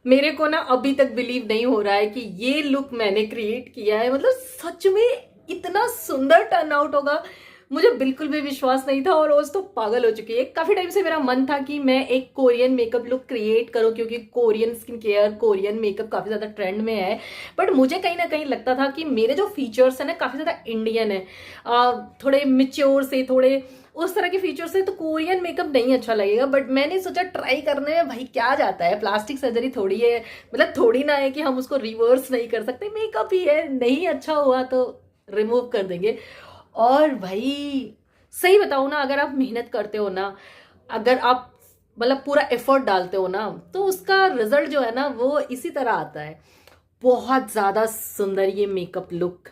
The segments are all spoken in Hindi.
मेरे को ना अभी तक बिलीव नहीं हो रहा है कि ये लुक मैंने क्रिएट किया है। मतलब सच में इतना सुंदर टर्न आउट होगा, मुझे बिल्कुल भी विश्वास नहीं था। और रोज तो पागल हो चुकी है। काफी टाइम से मेरा मन था कि मैं एक कोरियन मेकअप लुक क्रिएट करूं, क्योंकि Korean skin care, Korean makeup काफी ज्यादा ट्रेंड में है। बट मुझे कहीं ना कहीं लगता था कि मेरे जो फीचर्स है ना काफी ज्यादा इंडियन है, थोड़े मिच्योर से, थोड़े उस तरह के फीचर्स है, तो कोरियन मेकअप नहीं अच्छा लगेगा। बट मैंने सोचा ट्राई करने में भाई क्या जाता है, प्लास्टिक सर्जरी थोड़ी है, मतलब थोड़ी ना है कि हम उसको रिवर्स नहीं कर सकते, मेकअप ही है, नहीं अच्छा हुआ तो रिमूव कर देंगे। और भाई सही बताऊं ना, अगर आप मेहनत करते हो ना, अगर आप मतलब पूरा एफर्ट डालते हो ना, तो उसका रिजल्ट जो है ना वो इसी तरह आता है। बहुत ज्यादा सुंदर ये मेकअप लुक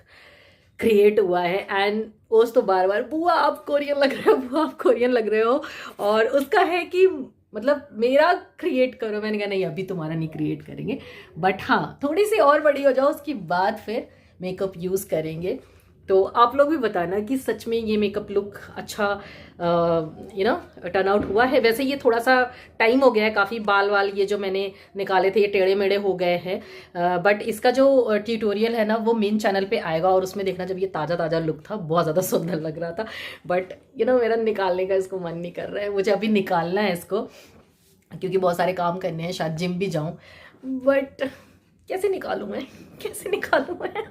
क्रिएट हुआ है। एंड उस तो बार बार बुआ आप कोरियन लग रहे हो, बुआ आप कोरियन लग रहे हो। और उसका है कि मतलब मेरा क्रिएट करो। मैंने कहा नहीं, अभी तुम्हारा नहीं क्रिएट करेंगे, बट हाँ थोड़ी सी और बड़ी हो जाओ उसके बाद फिर मेकअप यूज करेंगे। तो आप लोग भी बताना कि सच में ये मेकअप लुक अच्छा टर्न आउट हुआ है। वैसे ये थोड़ा सा टाइम हो गया है, काफ़ी बाल वाल ये जो मैंने निकाले थे ये टेढ़े मेढ़े हो गए हैं। बट इसका जो ट्यूटोरियल है ना वो मेन चैनल पे आएगा, और उसमें देखना, जब ये ताज़ा ताज़ा लुक था बहुत ज़्यादा सुंदर लग रहा था। बट मेरा निकालने का इसको मन नहीं कर रहा है, मुझे अभी निकालना है इसको, क्योंकि बहुत सारे काम करने हैं, शायद जिम भी जाऊँ। बट कैसे निकालूँ मैं, कैसे निकालूँ मैं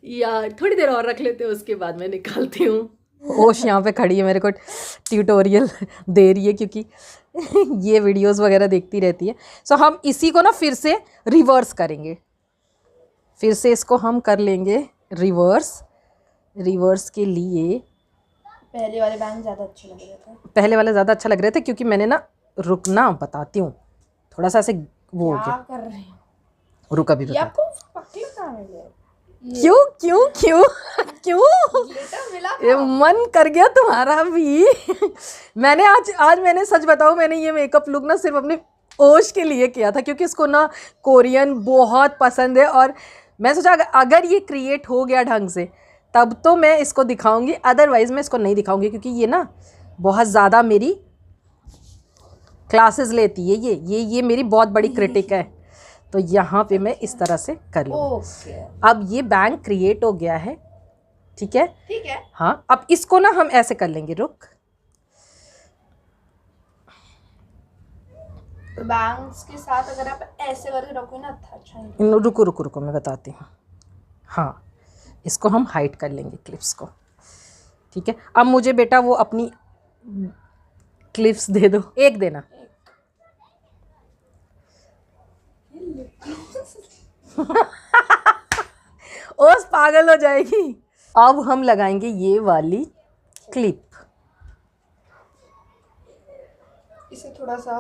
यार थोड़ी देर और रख लेते हैं, उसके बाद मैं निकालती हूँ। ओश यहाँ पे खड़ी है, मेरे को ट्यूटोरियल दे रही है, क्योंकि ये वीडियोस वगैरह देखती रहती है। सो हम इसी को ना फिर से रिवर्स करेंगे, फिर से इसको हम कर लेंगे रिवर्स। रिवर्स के लिए पहले वाले बैंग ज़्यादा अच्छे लग रहे थे। पहले वाले ज़्यादा अच्छा लग रहे थे, क्योंकि मैंने ना, रुकना बताती हूँ, थोड़ा सा ऐसे वो हो क्या गया। कर रहे हो? रुक अभी ये बताती आपको पक्के कहाँ मिले? क्यों क्यों क्यों क्यों ग्लिटर मिला ये मन कर गया तुम्हारा भी मैंने आज मैंने सच बताऊं, मैंने ये मेकअप लुक ना सिर्फ अपने ओश के लिए किया था, क्योंकि इसको ना कोरियन बहुत पसंद है। और मैं सोचा अगर ये क्रिएट हो गया ढंग से तब तो मैं इसको दिखाऊंगी, अदरवाइज मैं इसको नहीं दिखाऊंगी, क्योंकि ये ना बहुत ज़्यादा मेरी क्लासेस लेती है। ये मेरी बहुत बड़ी क्रिटिक है। तो यहाँ पे मैं इस तरह से कर लूँ। ओके अब ये बैंक क्रिएट हो गया है, ठीक है। ठीक है। हाँ, अब इसको ना हम ऐसे कर लेंगे, रुक। बैंग्स के साथ अगर आप ऐसे करके रखोगे ना अच्छा नहीं। रुको रुको रुको, मैं बताती हूँ। हाँ, इसको हम हाइड कर लेंगे क्लिप्स को, ठीक है। अब मुझे बेटा वो अपनी क्लिप्स दे दो, एक देना। ओस पागल हो जाएगी। अब हम लगाएंगे ये वाली क्लिप। इसे थोड़ा सा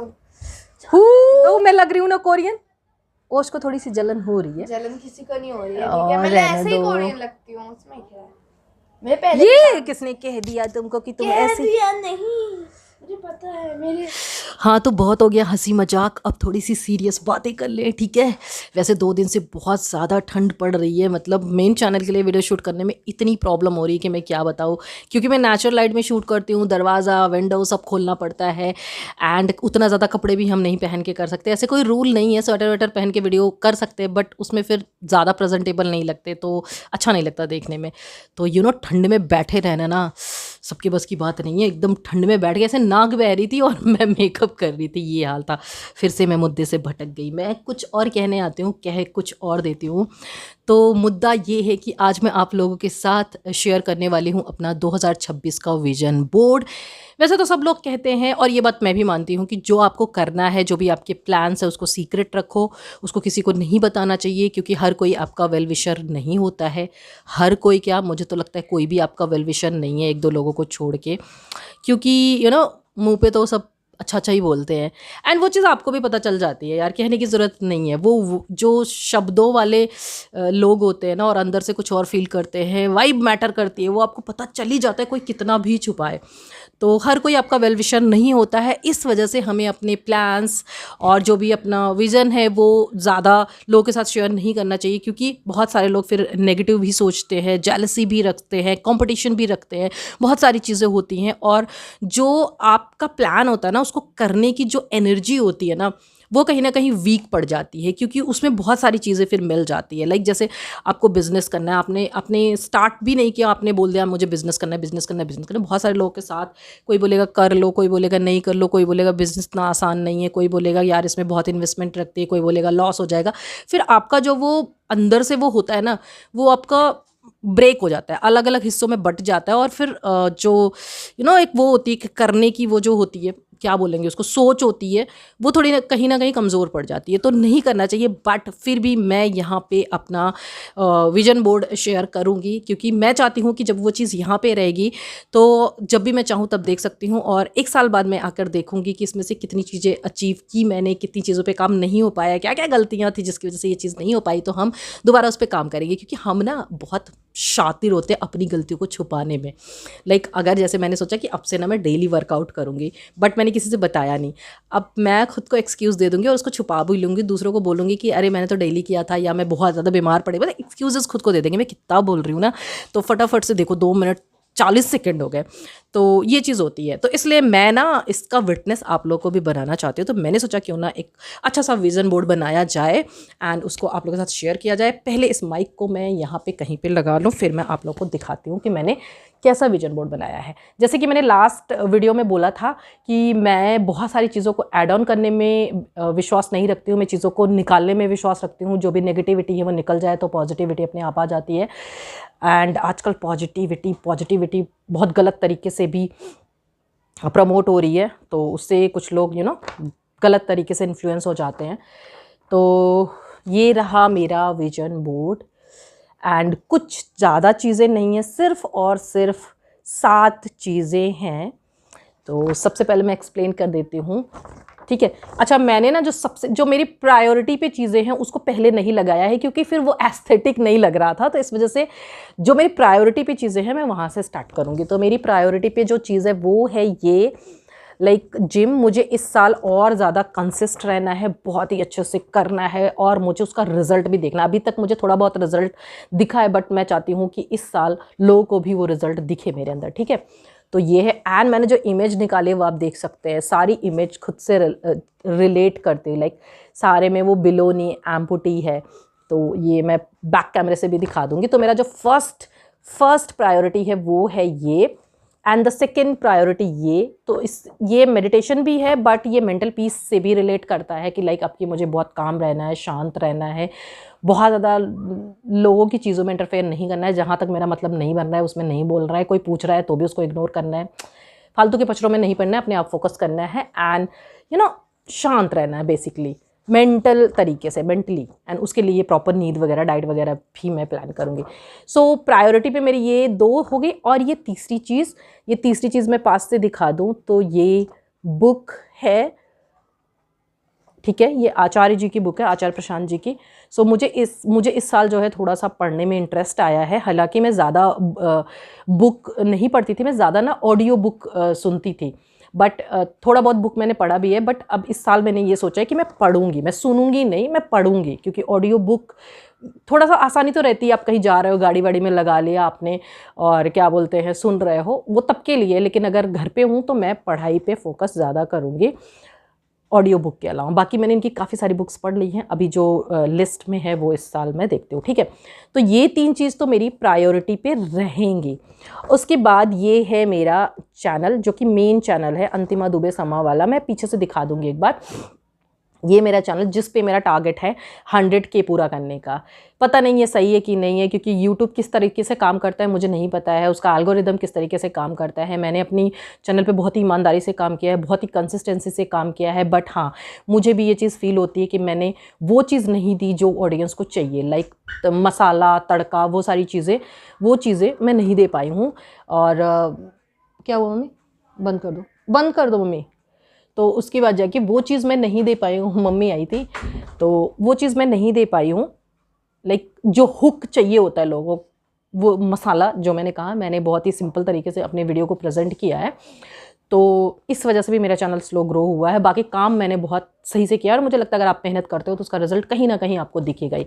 तो मैं लग रही हूँ ना कोरियन। ओस को थोड़ी सी जलन हो रही है। जलन किसी को नहीं हो रही है, ठीक और है। मैं रहने ऐसे ही दो। कोरियन लगती हूँ, उसमें क्या है। मैं पहले ये किसने कह दिया तुमको कि तुम कह ऐसे? दिया नहीं, मुझे पता है मेरे। हाँ तो बहुत हो गया हंसी मजाक, अब थोड़ी सी सीरियस बातें कर ले, ठीक है। वैसे 2 दिन से बहुत ज़्यादा ठंड पड़ रही है, मतलब मेन चैनल के लिए वीडियो शूट करने में इतनी प्रॉब्लम हो रही है कि मैं क्या बताऊँ। क्योंकि मैं नेचुरल लाइट में शूट करती हूँ, दरवाज़ा विंडो सब खोलना पड़ता है, एंड उतना ज़्यादा कपड़े भी हम नहीं पहन के कर सकते। ऐसे कोई रूल नहीं है, स्वेटर वेटर पहन के वीडियो कर सकते हैं, बट उसमें फिर ज़्यादा प्रेजेंटेबल नहीं लगते, तो अच्छा नहीं लगता देखने में। तो ठंड में बैठे रहना ना सबके बस की बात नहीं है। एकदम ठंड में बैठ के ऐसे नाक बह रही थी और मैं मेकअप कर रही थी, ये हाल था। फिर से मैं मुद्दे से भटक गई, मैं कुछ और कहने आती हूँ, कह कुछ और देती हूँ। तो मुद्दा ये है कि आज मैं आप लोगों के साथ शेयर करने वाली हूँ अपना 2026 का विजन बोर्ड। वैसे तो सब लोग कहते हैं, और ये बात मैं भी मानती हूँ, कि जो आपको करना है, जो भी आपके प्लान्स है, उसको सीक्रेट रखो, उसको किसी को नहीं बताना चाहिए, क्योंकि हर कोई आपका वेल विशर नहीं होता है। हर कोई क्या, मुझे तो लगता है कोई भी आपका वेल विशर नहीं है, 1-2 लोगों को छोड़ के। क्योंकि मुंह पे तो सब अच्छा अच्छा ही बोलते हैं, एंड वो चीज़ आपको भी पता चल जाती है यार, कहने की ज़रूरत नहीं है। वो जो शब्दों वाले लोग होते हैं ना, और अंदर से कुछ और फील करते हैं, वाइब मैटर करती है, वो आपको पता चल ही जाता है, कोई कितना भी छुपाए। तो हर कोई आपका वेल विशर नहीं होता है। इस वजह से हमें अपने प्लान्स और जो भी अपना विज़न है वो ज़्यादा लोगों के साथ शेयर नहीं करना चाहिए, क्योंकि बहुत सारे लोग फिर नेगेटिव भी सोचते हैं, जेलसी भी रखते हैं, कंपटीशन भी रखते हैं, बहुत सारी चीज़ें होती हैं। और जो आपका प्लान होता है ना, उसको करने की जो एनर्जी होती है ना, वो कहीं ना कहीं वीक पड़ जाती है, क्योंकि उसमें बहुत सारी चीज़ें फिर मिल जाती है। लाइक जैसे आपको बिज़नेस करना है, आपने स्टार्ट भी नहीं किया, आपने बोल दिया मुझे बिज़नेस करना है, बिज़नेस करना है, बिज़नेस करना है। बहुत सारे लोगों के साथ कोई बोलेगा कर लो, कोई बोलेगा नहीं कर लो, कोई बोलेगा बिज़नेस इतना आसान नहीं है, कोई बोलेगा यार इसमें बहुत इन्वेस्टमेंट रखती है, कोई बोलेगा लॉस हो जाएगा। फिर आपका जो वो अंदर से वो होता है ना, वो आपका ब्रेक हो जाता है, अलग अलग हिस्सों में बट जाता है। और फिर जो एक वो होती है कि करने की वो जो होती है, क्या बोलेंगे उसको, सोच होती है, वो थोड़ी ना कहीं कमज़ोर पड़ जाती है, तो नहीं करना चाहिए। बट फिर भी मैं यहाँ पे अपना विजन बोर्ड शेयर करूँगी, क्योंकि मैं चाहती हूँ कि जब वो चीज़ यहाँ पे रहेगी तो जब भी मैं चाहूँ तब देख सकती हूँ, और 1 साल बाद मैं आकर देखूँगी कि इसमें से कितनी चीज़ें अचीव की मैंने, कितनी चीज़ों पे काम नहीं हो पाया, क्या क्या गलतियाँ थी जिसकी वजह से ये चीज़ नहीं हो पाई, तो हम दोबारा उस पर काम करेंगे। क्योंकि हम ना बहुत शातिर होते हैं अपनी गलतियों को छुपाने में। लाइक अगर जैसे मैंने सोचा कि अब से ना मैं डेली वर्कआउट करूँगी, बट मैंने किसी से बताया नहीं, अब मैं खुद को एक्सक्यूज़ दे दूँगी और उसको छुपा भी लूँगी, दूसरों को बोलूँगी कि अरे मैंने तो डेली किया था, या मैं बहुत ज़्यादा बीमार पड़ी, मतलब एक्सक्यूज़ेस खुद को दे देंगे। मैं कितना बोल रही हूँ ना, तो फटाफट से देखो 2 मिनट 40 सेकंड हो गए। तो ये चीज़ होती है, तो इसलिए मैं ना इसका विटनेस आप लोगों को भी बनाना चाहती हूँ। तो मैंने सोचा क्यों ना एक अच्छा सा विज़न बोर्ड बनाया जाए एंड उसको आप लोगों के साथ शेयर किया जाए। पहले इस माइक को मैं यहाँ पे कहीं पे लगा लूँ, फिर मैं आप लोगों को दिखाती हूँ कि मैंने कैसा विजन बोर्ड बनाया है। जैसे कि मैंने लास्ट वीडियो में बोला था कि मैं बहुत सारी चीज़ों को ऐड ऑन करने में विश्वास नहीं रखती हूँ, मैं चीज़ों को निकालने में विश्वास रखती हूँ। जो भी नेगेटिविटी है वो निकल जाए तो पॉजिटिविटी अपने आप आ जाती है। एंड आजकल पॉजिटिविटी बहुत गलत तरीके से भी प्रमोट हो रही है, तो उससे कुछ लोग गलत तरीके से इन्फ्लुएंस हो जाते हैं। तो ये रहा मेरा विजन बोर्ड, एंड कुछ ज़्यादा चीज़ें नहीं हैं, सिर्फ़ और सिर्फ 7 चीज़ें हैं। तो सबसे पहले मैं एक्सप्लेन कर देती हूँ, ठीक है। अच्छा, मैंने ना जो मेरी प्रायोरिटी पे चीज़ें हैं उसको पहले नहीं लगाया है, क्योंकि फिर वो एस्थेटिक नहीं लग रहा था। तो इस वजह से जो मेरी प्रायोरिटी पे चीज़ें हैं मैं वहाँ से स्टार्ट करूँगी। तो मेरी प्रायोरिटी पे जो चीज़ है वो है ये, लाइक जिम। मुझे इस साल और ज़्यादा कंसिस्ट रहना है, बहुत ही अच्छे से करना है, और मुझे उसका रिज़ल्ट भी देखना। अभी तक मुझे थोड़ा बहुत रिज़ल्ट दिखा है, बट मैं चाहती हूँ कि इस साल लोगों को भी वो रिज़ल्ट दिखे मेरे अंदर, ठीक है। तो ये है। एंड मैंने जो इमेज निकाली वो आप देख सकते हैं, सारी इमेज खुद से रिलेट करती, लाइक सारे में वो बिलोनी एम्पुटी है। तो ये मैं बैक कैमरे से भी दिखा दूँगी। तो मेरा जो फर्स्ट प्रायोरिटी है वो है ये, एंड द सेकेंड प्रायोरिटी ये मेडिटेशन भी है, बट ये मेंटल पीस से भी रिलेट करता है कि लाइक आपकी मुझे बहुत काम रहना है, शांत रहना है, बहुत ज़्यादा लोगों की चीज़ों में इंटरफेयर नहीं करना है। जहाँ तक मेरा मतलब नहीं बन रहा है उसमें नहीं बोल रहा है, कोई पूछ रहा है तो भी उसको इग्नोर करना है, फालतू के पचड़ों में नहीं पड़ना है, अपने आप फोकस करना है, एंड शांत रहना है बेसिकली, मेंटल तरीके से, मेंटली। एंड उसके लिए प्रॉपर नींद वगैरह, डाइट वगैरह भी मैं प्लान करूँगी। सो प्रायोरिटी पे मेरी ये 2 हो गई। और ये तीसरी चीज़ मैं पास से दिखा दूँ तो ये बुक है, ठीक है। ये आचार्य जी की बुक है, आचार्य प्रशांत जी की। सो मुझे इस साल जो है थोड़ा सा पढ़ने में इंटरेस्ट आया है। हालांकि मैं ज़्यादा बुक नहीं पढ़ती थी, मैं ज़्यादा ना ऑडियो बुक सुनती थी, बट थोड़ा बहुत बुक मैंने पढ़ा भी है। बट अब इस साल मैंने ये सोचा है कि मैं पढ़ूंगी, मैं सुनूंगी नहीं, मैं पढ़ूंगी। क्योंकि ऑडियो बुक थोड़ा सा आसानी तो रहती है, आप कहीं जा रहे हो, गाड़ी वाड़ी में लगा लिया आपने और क्या बोलते हैं सुन रहे हो, वो तब के लिए। लेकिन अगर घर पे हूँ तो मैं पढ़ाई पे फोकस ज़्यादा करूँगी ऑडियो बुक के अलावा। बाकी मैंने इनकी काफ़ी सारी बुक्स पढ़ ली हैं, अभी जो लिस्ट में है वो इस साल मैं देखती हूँ, ठीक है। तो ये 3 चीज़ तो मेरी प्रायोरिटी पे रहेंगी। उसके बाद ये है मेरा चैनल, जो कि मेन चैनल है, अंतिमा दुबे समा वाला। मैं पीछे से दिखा दूँगी एक बार। ये मेरा चैनल जिस पे मेरा टारगेट है 100K पूरा करने का। पता नहीं ये सही है कि नहीं है, क्योंकि YouTube किस तरीके से काम करता है मुझे नहीं पता है, उसका एल्गोरिदम किस तरीके से काम करता है। मैंने अपनी चैनल पे बहुत ही ईमानदारी से काम किया है, बहुत ही कंसिस्टेंसी से काम किया है। बट हाँ, मुझे भी ये चीज़ फील होती है कि मैंने वो चीज़ नहीं दी जो ऑडियंस को चाहिए, लाइक मसाला, तड़का, वो सारी चीज़ें, वो चीज़ें मैं नहीं दे पाई हूँ। और क्या हुआ मम्मी? बंद कर दो मम्मी। तो उसकी वजह कि वो चीज़ मैं नहीं दे पाई हूँ, मम्मी आई थी तो वो चीज़ मैं नहीं दे पाई हूँ। लाइक जो हुक चाहिए होता है लोगों, वो मसाला जो मैंने कहा, मैंने बहुत ही सिंपल तरीके से अपने वीडियो को प्रेजेंट किया है। तो इस वजह से भी मेरा चैनल स्लो ग्रो हुआ है। बाकी काम मैंने बहुत सही से किया और मुझे लगता है अगर आप मेहनत करते हो तो उसका रिजल्ट कहीं ना कहीं आपको दिखेगा ही।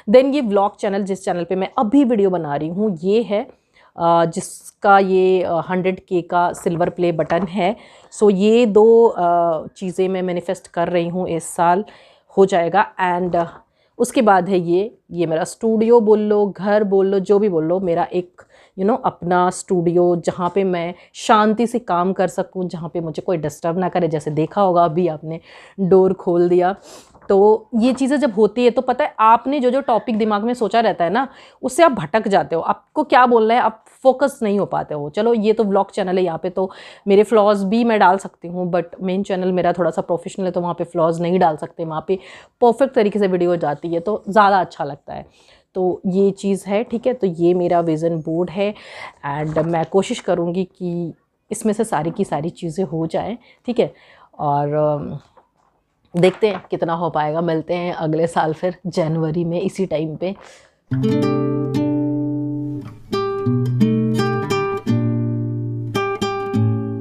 देन ये व्लॉग चैनल, जिस चैनल पे मैं अभी वीडियो बना रही हूँ, ये है जिसका ये 100K का सिल्वर प्ले बटन है। सो ये 2 चीज़ें मैं मैनिफेस्ट कर रही हूँ इस साल, हो जाएगा। एंड उसके बाद है ये मेरा स्टूडियो बोल लो, घर बोल लो, जो भी बोल लो, मेरा एक अपना स्टूडियो जहाँ पे मैं शांति से काम कर सकूँ, जहाँ पे मुझे कोई डिस्टर्ब ना करे। जैसे देखा होगा अभी आपने डोर खोल दिया, तो ये चीज़ें जब होती है तो पता है आपने जो टॉपिक दिमाग में सोचा रहता है ना, उससे आप भटक जाते हो, आपको क्या बोलना है आप फोकस नहीं हो पाते हो। चलो ये तो व्लॉग चैनल है, यहाँ पे तो मेरे फ्लॉज भी मैं डाल सकती हूँ, बट मेन चैनल मेरा थोड़ा सा प्रोफेशनल है, तो वहाँ पे फ्लॉज नहीं डाल सकते, वहाँ पे परफेक्ट तरीके से वीडियो जाती है तो ज़्यादा अच्छा लगता है। तो ये चीज़ है, ठीक है। तो ये मेरा विज़न बोर्ड है एंड मैं कोशिश करूँगी कि इसमें से सारी की सारी चीज़ें हो जाएं, ठीक है। और देखते हैं कितना हो पाएगा। मिलते हैं अगले साल फिर जनवरी में इसी टाइम पे।